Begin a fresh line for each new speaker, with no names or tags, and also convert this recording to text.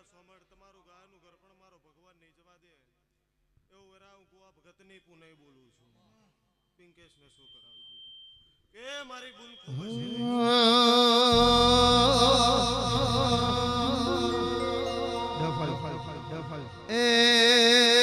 સોમર તમારું ગાયનું ઘર પણ મારો ભગવાન નહીં જવા દે એવું વેરા હું કુવા ભગતની પુનઃ બોલું છું પિંકેશને શું કરાવી કે મારી બુન ખૂબ
ડફલ